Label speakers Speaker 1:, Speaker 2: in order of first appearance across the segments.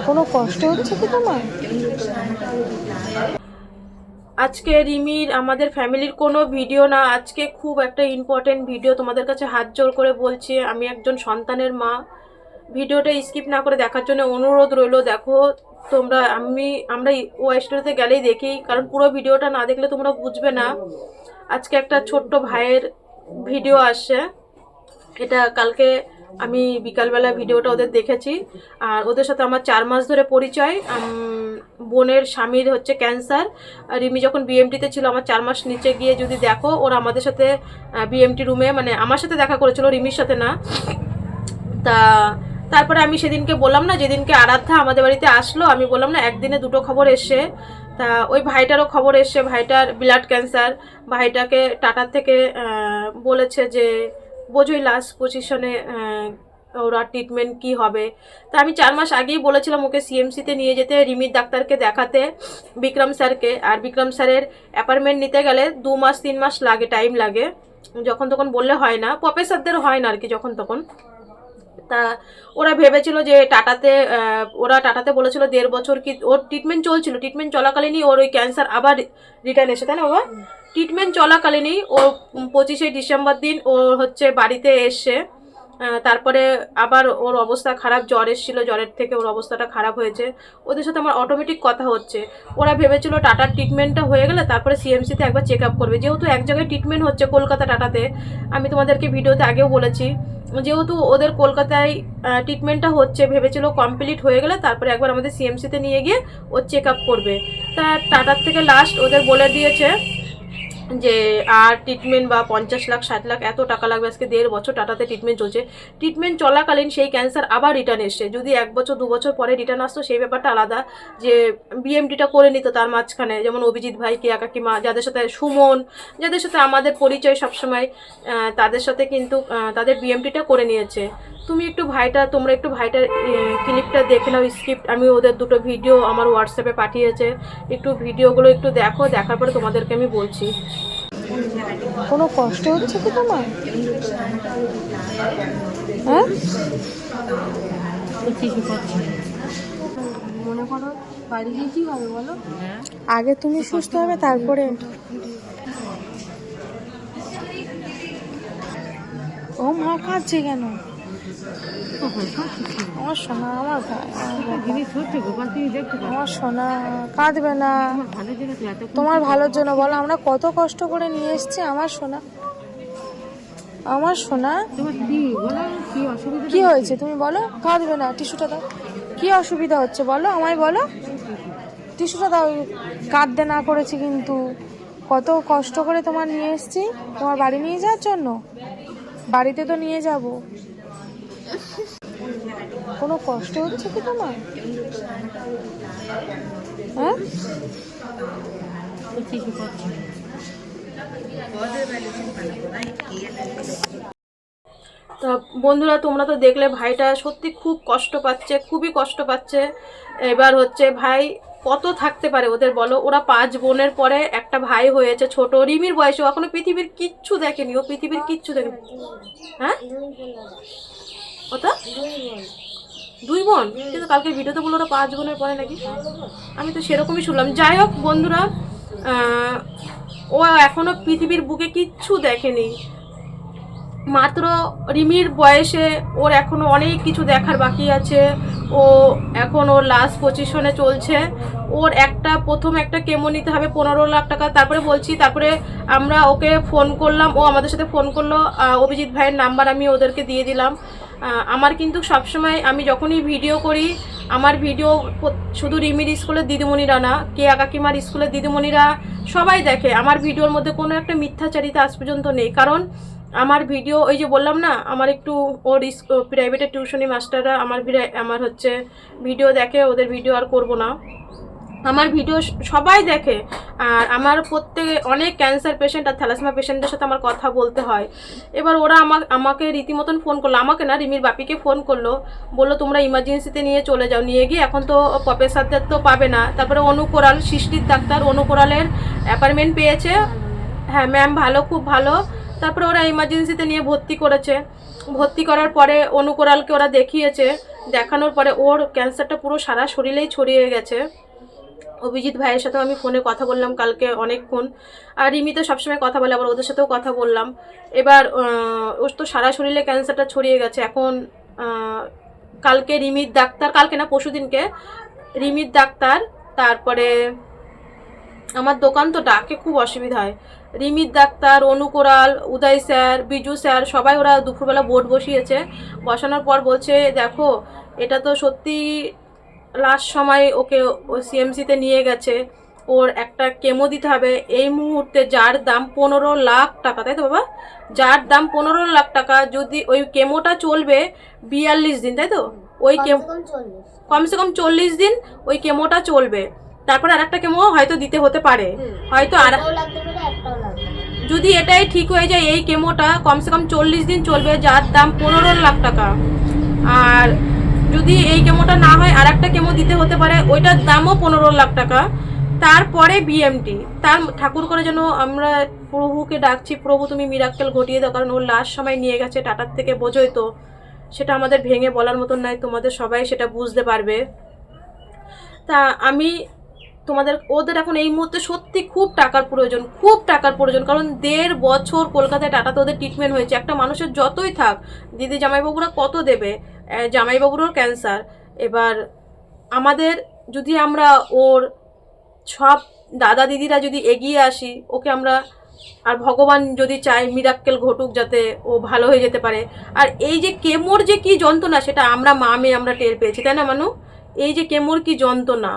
Speaker 1: কোনো কষ্ট হচ্ছে কি তোমার?
Speaker 2: আজকে রিমির আমাদের ফ্যামিলির কোনো ভিডিও না, আজকে খুব একটা ইম্পর্টেন্ট ভিডিও। তোমাদের কাছে হাত জোড় করে বলছি, আমি একজন সন্তানের মা। ভিডিওটা স্কিপ না করে দেখার জন্য অনুরোধ রইল। দেখো তোমরা, আমরা ওয়াইস্টোরিতে গেলেই দেখি, কারণ পুরো ভিডিওটা না দেখলে তোমরা বুঝবে না। আজকে একটা ছোট্ট ভাইয়ের ভিডিও আসছে। এটা কালকে আমি বিকালবেলা ভিডিওটা ওদের দেখেছি। আর ওদের সাথে আমার 4 মাস ধরে পরিচয়। বোনের স্বামীর হচ্ছে ক্যান্সার। রিমি যখন বিএমটিতে ছিল, আমার 4 মাস নিচে গিয়ে যদি দেখো, ওরা আমাদের সাথে বিএমটি রুমে, মানে আমার সাথে দেখা করেছিল, রিমির সাথে না। তা তারপরে আমি সেদিনকে বললাম না, যেদিনকে আরাধ্যা আমাদের বাড়িতে আসলো, আমি বললাম না একদিনে 2টো খবর এসে। তা ওই ভাইটারও খবর এসছে, ভাইটার ব্লাড ক্যান্সার। ভাইটাকে টাটার থেকে বলেছে যে বোঝোই লাস্ট পজিশনে ওরা ট্রিটমেন্ট কি হবে। তা আমি 4 মাস আগেই বলেছিলাম ওকে সিএমসিতে নিয়ে যেতে, রিমির ডাক্তারকে দেখাতে, বিক্রম স্যারকে। আর বিক্রম স্যারের অ্যাপয়েন্টমেন্ট নিতে গেলে 2 মাস 3 মাস লাগে, টাইম লাগে। যখন তখন বললে হয় না, প্রফেসরদের হয় না আর কি যখন তখন। তা ওরা ভেবেছিল যে টাটাতে বলেছিল 1.5 বছর কি ওর ট্রিটমেন্ট চলছিল, ট্রিটমেন্ট চলাকালীনই ওর ওই ক্যান্সার আবার রিটার্ন এসে, তাই না বাবা? ট্রিটমেন্ট চলাকালীনই ও 25শে ডিসেম্বর দিন ও হচ্ছে বাড়িতে এসে, তারপরে আবার ওর অবস্থা খারাপ, জ্বর এসেছিলো, জ্বরের থেকে ওর অবস্থাটা খারাপ হয়েছে। ওদের সাথে আমার অটোমেটিক কথা হচ্ছে। ওরা ভেবেছিল টাটার ট্রিটমেন্টটা হয়ে গেলে তারপরে সিএমসিতে একবার চেক আপ করবে, যেহেতু এক জায়গায় ট্রিটমেন্ট হচ্ছে কলকাতা টাটাতে। আমি তোমাদেরকে ভিডিওতে আগেও বলেছি, যেহেতু ওদের কলকাতায় ট্রিটমেন্টটা হচ্ছে, ভেবেছিল কমপ্লিট হয়ে গেলে তারপরে একবার আমাদের সিএমসিতে নিয়ে গিয়ে ও চেক আপ করবে। তা টাটার থেকে লাস্ট ওদের বলে দিয়েছে যে আর ট্রিটমেন্ট বা 50 লাখ 60 লাখ এত টাকা লাগবে। আজকে 1.5 বছর টাটাতে ট্রিটমেন্ট চলছে। ট্রিটমেন্ট চলাকালীন সেই ক্যান্সার আবার রিটার্ন এসছে। যদি 1 বছর 2 বছর পরে রিটার্ন আসতো সেই ব্যাপারটা আলাদা, যে বিএমটিটা করে নিত তার মাঝখানে, যেমন অভিজিৎ ভাই, কেয়া কাকিমা, যাদের সাথে সুমন, যাদের সাথে আমাদের পরিচয় সবসময়, তাদের সাথে কিন্তু তাদের বিএমটিটা করে নিয়েছে। তোমরা একটু ভাইটার ক্লিপটা দেখে নাও, স্ক্রিপ্ট। আমি ওদের 2টো ভিডিও আমার হোয়াটসঅ্যাপে পাঠিয়েছে, একটু ভিডিওগুলো একটু দেখো, দেখার পরে তোমাদেরকে আমি বলছি।
Speaker 1: কোনো কষ্ট হচ্ছে কি তোমার? হ্যাঁ,
Speaker 3: মনে করো বাড়ি গিয়ে কি হবে বলো?
Speaker 1: আগে তুমি সুস্থ হবে তারপরে। ও মা কাঁদছে কেন? আমার সোনা, আমার ভাই, আমার সোনা, কাঁদবে না। তোমার ভালোর জন্য বলো, আমরা কত কষ্ট করে নিয়ে এসেছি। আমার সোনা, আমার সোনা, কি হয়েছে তুমি বলো? কাঁদবে না, টিস্যুটা দাও। কি অসুবিধা হচ্ছে বলো, আমায় বলো। টিস্যুটা দাও। কাঁদতে না করেছি কিন্তু, কত কষ্ট করে তোমার নিয়ে এসেছি তোমার বাড়ি নিয়ে যাওয়ার জন্য। বাড়িতে তো নিয়ে যাব। কোনো কষ্ট হচ্ছে কি তোমার? হ্যাঁ,
Speaker 2: তা বন্ধুরা, তোমরা তো দেখলে ভাইটা সত্যি খুব কষ্ট পাচ্ছে, খুবই কষ্ট পাচ্ছে। এবার হচ্ছে ভাই কত থাকতে পারে ওদের বলো? ওরা 5 বোনের পরে একটা ভাই হয়েছে ছোট, রিমির বয়সে, এখনো পৃথিবীর কিচ্ছু দেখেনি, ও পৃথিবীর কিচ্ছু দেখেনি। হ্যাঁ, ওটা 2 বোন, কিন্তু কালকে ভিডিওতে বললো ওরা 5 বোনের পরে নাকি, আমি তো সেরকমই শুনলাম। যাই হোক বন্ধুরা, ও এখনো পৃথিবীর বুকে কিচ্ছু দেখেনি। মাত্র রিমির বয়সে ওর এখনো অনেক কিছু দেখার বাকি আছে। ও এখন ওর লাস্ট পজিশনে চলছে। ওর প্রথম একটা কেমো নিতে হবে 15 লাখ টাকা। তারপরে বলছি, তারপরে আমরা ওকে ফোন করলাম, ও আমাদের সাথে ফোন করলো। অভিজিৎ ভাইয়ের নাম্বার আমি ওদেরকে দিয়ে দিলাম। আমার কিন্তু সবসময় আমি যখনই ভিডিও করি, আমার ভিডিও শুধু রিমির স্কুলের দিদিমণিরা না, কেয়া কাকিমার স্কুলের দিদিমণিরা সবাই দেখে। আমার ভিডিওর মধ্যে কোনো একটা মিথ্যাচারিতা আজ পর্যন্ত নেই। কারণ আমার ভিডিও, ওই যে বললাম না, আমার একটু ওর প্রাইভেটের টিউশনি মাস্টাররা আমার হচ্ছে ভিডিও দেখে, ওদের ভিডিও আর করব না। আমার ভিডিও সবাই দেখে। আর আমার অনেক ক্যান্সার পেশেন্ট আর থ্যালাসেমিয়া পেশেন্টদের সাথে আমার কথা বলতে হয়। এবার ওরা আমাকে রীতিমতন ফোন করলো, আমাকে না, রিমির বাপিকে ফোন করলো, বললো তোমরা ইমার্জেন্সিতে নিয়ে চলে যাও। নিয়ে গিয়ে এখন তো প্রফেসরদের তো পাবে না। তারপরে অনুকোরাল, সৃষ্টির ডাক্তার অনুকোরালের অ্যাপয়েন্টমেন্ট পেয়েছে। হ্যাঁ ম্যাম, ভালো, খুব ভালো। তারপরে ওরা ইমার্জেন্সিতে নিয়ে ভর্তি করেছে। ভর্তি করার পরে অনুকোরালকে ওরা দেখিয়েছে। দেখানোর পরে ওর ক্যান্সারটা পুরো সারা শরীরেই ছড়িয়ে গেছে। অভিজিৎ ভাইয়ের সাথেও আমি ফোনে কথা বললাম কালকে অনেকক্ষণ, আর রিমি তো সবসময় কথা বলে, আবার ওদের সাথেও কথা বললাম। এবার ওর তো সারা শরীরে ক্যান্সারটা ছড়িয়ে গেছে। এখন কালকে রিমির ডাক্তার, কালকে না পরশুদিনকে রিমির ডাক্তার, তারপরে আমার দোকান তো ডাকে খুব অসুবিধা হয়। রিমির ডাক্তার, অনুকোরাল, উদয় স্যার, বিজু স্যার সবাই ওরা দুপুরবেলা বোর্ড বসিয়েছে। বসানোর পর বলছে দেখো এটা তো সত্যি লাস্ট সময় ওকে সিএমসিতে নিয়ে গেছে, ওর একটা কেমো দিতে হবে এই মুহূর্তে যার দাম 15 লাখ টাকা, তাই তো বাবা? যার দাম 15 লাখ টাকা, যদি ওই কেমোটা চলবে 42 দিন, তাই তো? ওই কেমো কমসে কম 40 দিন ওই কেমোটা চলবে, তারপরে আর একটা কেমো হয়তো দিতে হতে পারে, হয়তো আর যদি এটাই ঠিক হয়ে যায় এই কেমোটা কমসে কম 40 দিন চলবে, যার দাম 15 লাখ টাকা। আর যদি এই কেমোটা না হয় আর একটা কেমো দিতে হতে পারে, ওইটার দামও 15 লাখ টাকা। তারপরে বিএমটি, তার ঠাকুর করে যেন আমরা প্রভুকে ডাকছি, প্রভু তুমি মিরাক্কেল ঘটিয়ে দাও, কারণ ওর লাস্ট সময় নিয়ে গেছে টাটার থেকে, বোঝোই তো। সেটা আমাদের ভেঙে বলার মতন নয়, তোমাদের সবাই সেটা বুঝতে পারবে। তা আমি তোমাদের, ওদের এখন এই মুহূর্তে সত্যি খুব টাকার প্রয়োজন, খুব টাকার প্রয়োজন, কারণ 1.5 বছর কলকাতায় টাটাতে ওদের ট্রিটমেন্ট হয়েছে। একটা মানুষের যতই থাক, দিদি জামাইবাবুরা কত দেবে, জামাইবাবুরও ক্যান্সার। এবার আমাদের যদি আমরা ওর সব দাদা দিদিরা যদি এগিয়ে আসি, ওকে আমরা, আর ভগবান যদি চায় মিরাক্কেল ঘটুক যাতে ও ভালো হয়ে যেতে পারে। আর এই যে কেমোর যে কি যন্ত্রণা সেটা আমরা মা মেয়ে আমরা টের পেয়েছি, তাই না মানু? এই যে কেমোর কি যন্ত্রণা,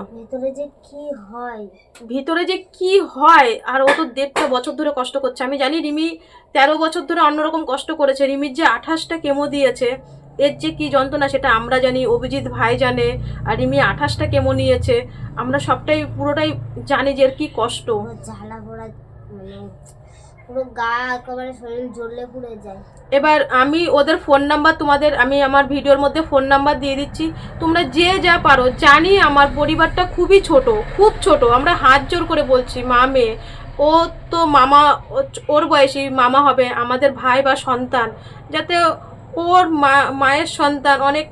Speaker 2: ভিতরে যে কি হয়, আর ও তো 1.5 বছর ধরে কষ্ট করছে। আমি জানি রিমি 13 বছর ধরে অন্যরকম কষ্ট করেছে। রিমির যে 28টা কেমো দিয়েছে, এর যে কি যন্ত্রণা সেটা আমরা জানি, অভিজিৎ ভাই জানে, আর রিমি 28টা কেমো নিয়েছে। আমরা সবটাই পুরোটাই জানি যে এর কি কষ্ট। জ্বালা পোড়া, পুরো গা একেবারে শরীর জ্বলে পুড়ে যায়। এবার আমি ওদের ফোন নাম্বার তোমাদের, আমি আমার ভিডিওর মধ্যে ফোন নাম্বার দিয়ে দিচ্ছি, তোমরা যে যা পারো। জানি আমার পরিবারটা খুবই ছোট, খুব ছোট, আমরা হাত জোর করে বলছি মা মেয়ে, ও তো মামা, ওর বয়সী মামা হবে, আমাদের ভাই বা সন্তান, যাতে ওর মায়ের সন্তান, অনেক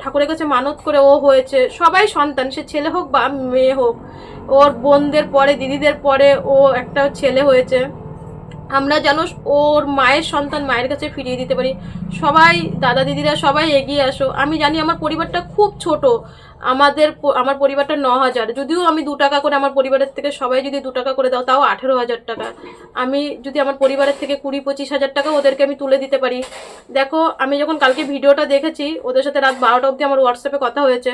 Speaker 2: ঠাকুরের কাছে মানত করে ও হয়েছে, সবাই সন্তান, সে ছেলে হোক বা মেয়ে হোক, ওর বোনদের পরে দিদিদের পরে ও একটা ছেলে হয়েছে। আমরা যেন ওর মায়ের সন্তান মায়ের কাছে ফিরিয়ে দিতে পারি। সবাই দাদা দিদিরা সবাই এগিয়ে আসো। আমি জানি আমার পরিবারটা খুব ছোট, আমার পরিবারটা 9,000, যদিও আমি 2 টাকা করে, আমার পরিবারের থেকে সবাই যদি 2 টাকা করে দাও তাও 18,000 টাকা। আমি যদি আমার পরিবারের থেকে 20-25 হাজার টাকা ওদেরকে আমি তুলে দিতে পারি। দেখো আমি যখন কালকে ভিডিওটা দেখেছি, ওদের সাথে রাত 12টা অবধি আমার হোয়াটসঅ্যাপে কথা হয়েছে।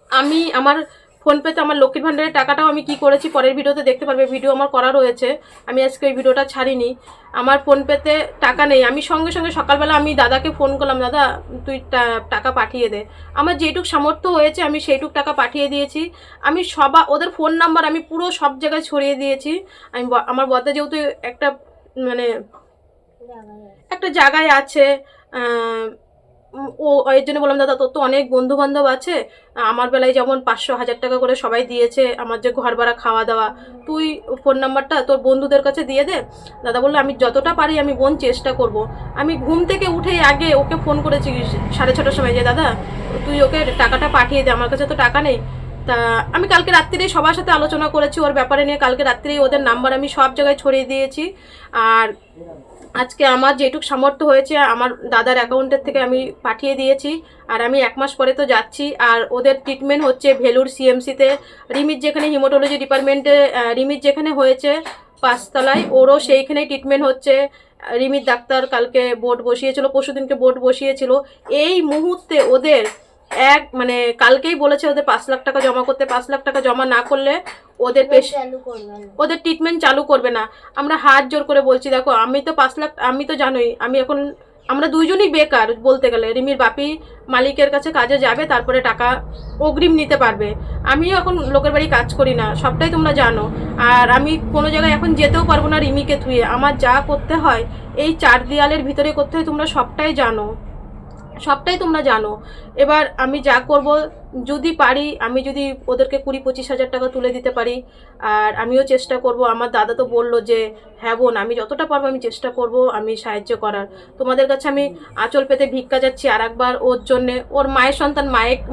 Speaker 2: আমি আমার ফোনপেতে আমার লক্ষ্মীর ভাণ্ডারের টাকাটাও আমি কি করেছি পরের ভিডিওতে দেখতে পারবে, ভিডিও আমার করা রয়েছে, আমি আজকে ওই ভিডিওটা ছাড়িনি। আমার ফোনপেতে টাকা নেই, আমি সঙ্গে সঙ্গে সকালবেলা আমি দাদাকে ফোন করলাম, দাদা তুই টাকা পাঠিয়ে দে। আমার যেটুক সামর্থ্য হয়েছে আমি সেইটুক টাকা পাঠিয়ে দিয়েছি। আমি ওদের ফোন নাম্বার আমি পুরো সব জায়গায় ছড়িয়ে দিয়েছি। আমি আমার বড়দা যেহেতু একটা জায়গায় আছে, ও এর জন্য বললাম দাদা তোর তো অনেক বন্ধু বান্ধব আছে, আমার বেলায় যেমন 500-1000 টাকা করে সবাই দিয়েছে আমার যে ঘর ভাড়া খাওয়া দাওয়া, তুই ফোন নাম্বারটা তোর বন্ধুদের কাছে দিয়ে দে। দাদা বললো আমি যতটা পারি আমি বোন চেষ্টা করব। আমি ঘুম থেকে উঠেই আগে ওকে ফোন করেছি 6:30টার সময়, যে দাদা তুই ওকে টাকাটা পাঠিয়ে দে, আমার কাছে তো টাকা নেই। তা আমি কালকে রাত্রিরেই সবার সাথে আলোচনা করেছি ওর ব্যাপারে নিয়ে, কালকে রাত্রিরেই ওদের নাম্বার আমি সব জায়গায় ছড়িয়ে দিয়েছি। আর আজকে আমার যেটুক সামর্থ্য হয়েছে আমার দাদার অ্যাকাউন্টের থেকে আমি পাঠিয়ে দিয়েছি। আর আমি 1 মাস পরে তো যাচ্ছি, আর ওদের ট্রিটমেন্ট হচ্ছে ভেলুর সিএমসিতে। রিমির যেখানে হিমোটোলজি ডিপার্টমেন্টে রিমির যেখানে হয়েছে 5 তলায়, ওরও সেইখানেই ট্রিটমেন্ট হচ্ছে। রিমির ডাক্তার কালকে বোর্ড বসিয়েছিল, পরশুদিনকে বোর্ড বসিয়েছিল। এই মুহূর্তে ওদের কালকেই বলেছে ওদের 5 লাখ টাকা জমা করতে, 5 লাখ টাকা জমা না করলে ওদের ট্রিটমেন্ট চালু করবে না। আমরা হাত জোর করে বলছি, দেখো আমি তো 5 লাখ, আমি তো জানোই আমরা দুইজনই বেকার বলতে গেলে। রিমির বাপি মালিকের কাছে কাজে যাবে, তারপরে টাকা অগ্রিম নিতে পারবে। আমিও এখন লোকের বাড়ি কাজ করি না, সবটাই তোমরা জানো। আর আমি কোনো জায়গায় এখন যেতেও পারবো না রিমিকে থুয়ে। আমার যা করতে হয় এই 4 দেয়ালের ভিতরে করতে হয়, তোমরা সবটাই জানো। সবটাই তোমরা জানো। এবার আমি যা করব, যদি পারি, আমি যদি ওদেরকে 20-25 হাজার টাকা তুলে দিতে পারি, আর আমিও চেষ্টা করব। আমার দাদা তো বললো যে হ্যাঁ বোন, আমি যতটা পারবো আমি চেষ্টা করব আমি সাহায্য করার। তোমাদের কাছে আমি আঁচল পেতে ভিক্ষা যাচ্ছি আর একবার ওর জন্যে, ওর মায়ের সন্তান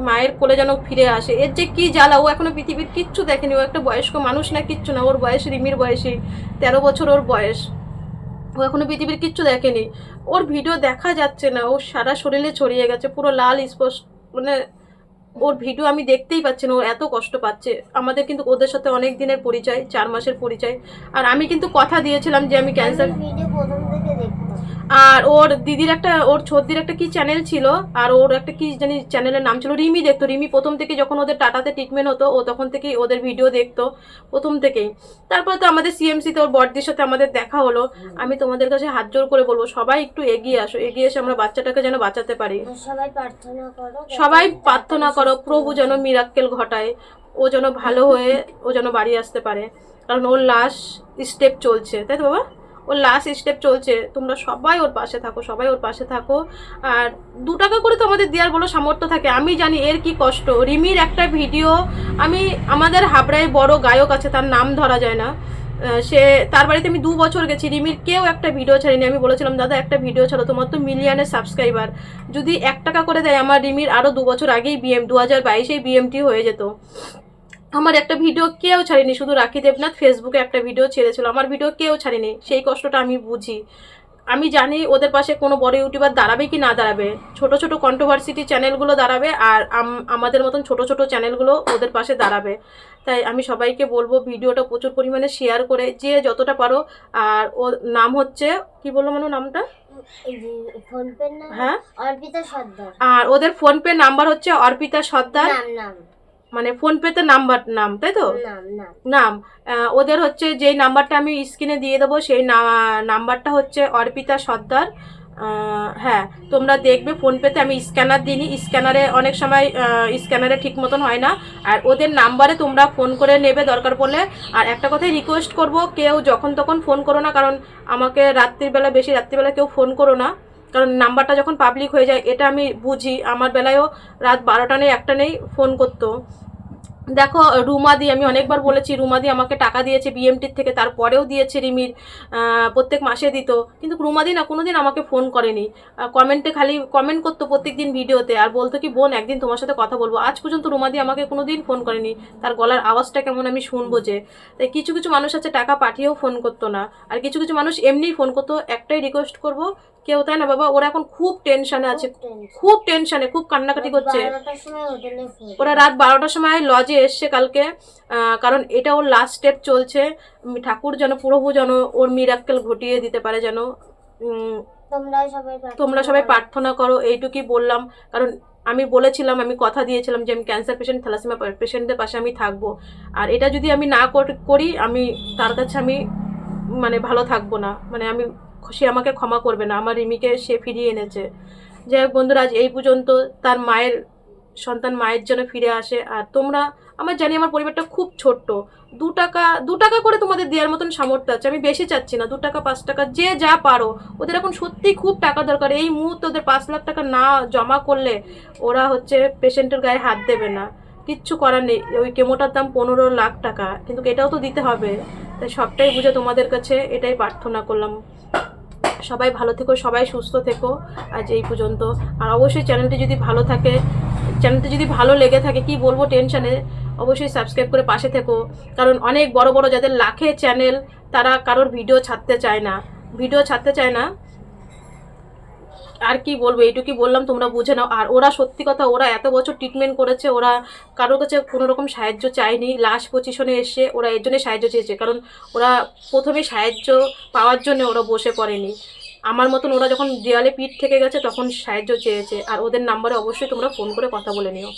Speaker 2: মায়ের কোলে যেন ফিরে আসে। এর যে কি জ্বালা, ও এখনো পৃথিবীর কিচ্ছু দেখেনি, ও একটা বয়স্ক মানুষ না, কিচ্ছু না। ওর বয়স রিমির বয়সী 13 বছর ওর বয়স, ও এখনো পৃথিবীর কিচ্ছু দেখেনি। ওর ভিডিও দেখা যাচ্ছে না, ওর সারা শরীরে ছড়িয়ে গেছে, পুরো লাল স্পষ্ট, মানে ওর ভিডিও আমি দেখতেই পাচ্ছি না, ও এত কষ্ট পাচ্ছে। আমাদের কিন্তু ওদের সাথে অনেক দিনের পরিচয়, 4 মাসের পরিচয়। আর আমি কিন্তু কথা দিয়েছিলাম যে আমি ক্যান্সার,
Speaker 3: ভিডিও প্রথম থেকে দেখতাম।
Speaker 2: আর ওর দিদির একটা, ওর ছোটদির একটা কি চ্যানেল ছিল, আর ওর একটা কি জানি চ্যানেলের নাম ছিল, রিমি দেখতো। রিমি প্রথম থেকে যখন ওদের টাটাতে ট্রিটমেন্ট হতো, ও তখন থেকেই ওদের ভিডিও দেখতো প্রথম থেকেই। তারপর তো আমাদের সিএমসিতে ওর বড়দির সাথে আমাদের দেখা হলো। আমি তোমাদের কাছে হাত জোর করে বলবো, সবাই একটু এগিয়ে আসো, এগিয়ে এসে আমরা বাচ্চাটাকে যেন বাঁচাতে পারি।
Speaker 3: সবাই প্রার্থনা করো,
Speaker 2: সবাই প্রার্থনা করো, প্রভু যেন মিরাক্কেল ঘটায়, ও যেন ভালো হয়ে ও যেন বাড়ি আসতে পারে। কারণ ওর লাস্ট স্টেপ চলছে, তাই তো বাবা? ওর লাস্ট স্টেপ চলছে। তোমরা সবাই ওর পাশে থাকো, সবাই ওর পাশে থাকো। আর 2 টাকা করে তো আমাদের দেওয়ার বড় সামর্থ্য থাকে। আমি জানি এর কি কষ্ট। রিমির একটা ভিডিও, আমাদের হাবড়ায় বড় গায়ক আছে, তার নাম ধরা যায় না, সে, তার বাড়িতে আমি 2 বছর গেছি, রিমির কেউ একটা ভিডিও ছাড়িনি। আমি বলেছিলাম দাদা একটা ভিডিও ছাড়ো, তোমার তো মিলিয়নের সাবস্ক্রাইবার, যদি 1 টাকা করে দেয়, আমার রিমির আরও 2 বছর আগেই 2022-এই বিএমটি হয়ে যেত। আমার একটা ভিডিও কেউ ছাড়েনি, শুধু রাখি দেবনাথ ফেসবুকে একটা ভিডিও ছেড়েছিল, আমার ভিডিও কেউ ছাড়েনি। সেই কষ্টটা আমি বুঝি। আমি জানি ওদের পাশে কোনো বড় ইউটিউবার দাঁড়াবে কি না দাঁড়াবে, ছোট ছোট কন্ট্রোভার্সিটি চ্যানেলগুলো দাঁড়াবে, আর আমাদের মতন ছোট ছোট চ্যানেলগুলো ওদের পাশে দাঁড়াবে। তাই আমি সবাইকে বলবো ভিডিওটা প্রচুর পরিমাণে শেয়ার করে, যে যতটা পারো। আর ওর নাম হচ্ছে, কি বললো মানে নামটা,
Speaker 3: ফোনপে নাম
Speaker 2: হ্যাঁ
Speaker 3: অর্পিতা সর্দার,
Speaker 2: আর ওদের ফোনপে নাম্বার হচ্ছে অর্পিতা সর্দার,
Speaker 3: নাম
Speaker 2: মানে ফোনপেতে নাম, তাই তো?
Speaker 3: নাম
Speaker 2: নাম ওদের হচ্ছে, যেই নাম্বারটা আমি স্ক্রিনে দিয়ে দেবো সেই নাম্বারটা হচ্ছে অর্পিতা সর্দার। হ্যাঁ, তোমরা দেখবে ফোনপেতে আমি স্ক্যানার দিইনি, স্ক্যানারে অনেক সময় স্ক্যানারে ঠিক মতন হয় না। আর ওদের নাম্বারে তোমরা ফোন করে নেবে দরকার পড়লে। আর একটা কথাই রিকোয়েস্ট করব, কেউ যখন তখন ফোন করো না, কারণ আমাকে বেশি রাত্রিবেলা কেউ ফোন করো না, কারণ নাম্বারটা যখন পাবলিক হয়ে যায়, এটা আমি বুঝি। আমার বেলায়ও রাত 12টা নেই 1টা নেই ফোন করতো। দেখো রুমাদি, আমি অনেকবার বলেছি, রুমাদি আমাকে টাকা দিয়েছে বিএমটির থেকে, তারপরেও দিয়েছে রিমির, প্রত্যেক মাসে দিত। কিন্তু রুমাদি না কোনোদিন আমাকে ফোন করেনি, কমেন্টে খালি কমেন্ট করতো প্রত্যেক দিন ভিডিওতে, আর বলতো কি বোন একদিন তোমার সাথে কথা বলবো। আজ পর্যন্ত রুমাদি আমাকে কোনোদিন ফোন করেনি। তার গলার আওয়াজটা কেমন আমি শুনবো যে। তাই কিছু কিছু মানুষ আছে টাকা পাঠিয়েও ফোন করতো না, আর কিছু কিছু মানুষ এমনিই ফোন করতো। একটাই রিকোয়েস্ট করবো, কেউ, তাই না বাবা, ওরা এখন খুব টেনশনে আছে, খুব টেনশনে, খুব কান্নাকাটি করছে। ওরা রাত 12টার সময় লজে এসছে কালকে, কারণ এটা ওর লাস্ট স্টেপ চলছে। ঠাকুর যেন, প্রভু যেন ওর মিরাক্কেল ঘটিয়ে দিতে পারে যেন। তোমরা সবাই প্রার্থনা করো, এইটুকুই বললাম। কারণ আমি বলেছিলাম, আমি কথা দিয়েছিলাম যে আমি ক্যান্সার পেশেন্ট, থ্যালাসেমিয়া পেশেন্টদের পাশে আমি থাকবো। আর এটা যদি আমি না করি, আমি তার কাছে আমি মানে ভালো থাকবো না, মানে সে আমাকে ক্ষমা করবে না। আমার রিমিকে সে ফিরিয়ে এনেছে। যাই হোক বন্ধুরা, আজ এই পর্যন্ত। তার মায়ের সন্তান মায়ের জন্য ফিরে আসে। আর তোমরা, আমার জানি আমার পরিবারটা খুব ছোট্ট, 2 টাকা করে তোমাদের দেওয়ার মতন সামর্থ্য আছে। আমি বেশি চাচ্ছি না, 2 টাকা 5 টাকা যে যা পারো। ওদের এখন সত্যিই খুব টাকা দরকার। এই মুহূর্তে ওদের 5 লাখ টাকা না জমা করলে ওরা হচ্ছে পেশেন্টের গায়ে হাত দেবে না। কিচ্ছু করার নেই। ওই কেমোটার দাম 15 লাখ টাকা, কিন্তু এটাও তো দিতে হবে। তাই সবটাই বুঝে তোমাদের কাছে এটাই প্রার্থনা করলাম। সবাই ভালো থেকো, সবাই সুস্থ থেকো। আজ এই পর্যন্ত। আর অবশ্যই চ্যানেলটি যদি ভালো থাকে, চ্যানেলটি যদি ভালো লেগে থাকে, কি বলবো টেনশনে, অবশ্যই সাবস্ক্রাইব করে পাশে থেকো। কারণ অনেক বড় বড় যাদের লাখে চ্যানেল, তারা কারোর ভিডিও ছাড়তে চায় না। আর কি বলবো, এইটুকুই বললাম, তোমরা বুঝে নাও। আর ওরা সত্যি কথা, ওরা এত বছর ট্রিটমেন্ট করেছে, ওরা কারোর কাছে কোনো রকম সাহায্য চায়নি। লাস্ট পজিশনে এসে ওরা এর জন্যই সাহায্য চেয়েছে, কারণ ওরা প্রথমে সাহায্য পাওয়ার জন্য ওরা বসে পড়েনি। আমার মতন ওরা যখন দেয়ালে পিঠ থেকে গেছে তখন সাহায্য চেয়েছে। আর ওদের নাম্বারে অবশ্যই তোমরা ফোন করে কথা বলে নিও।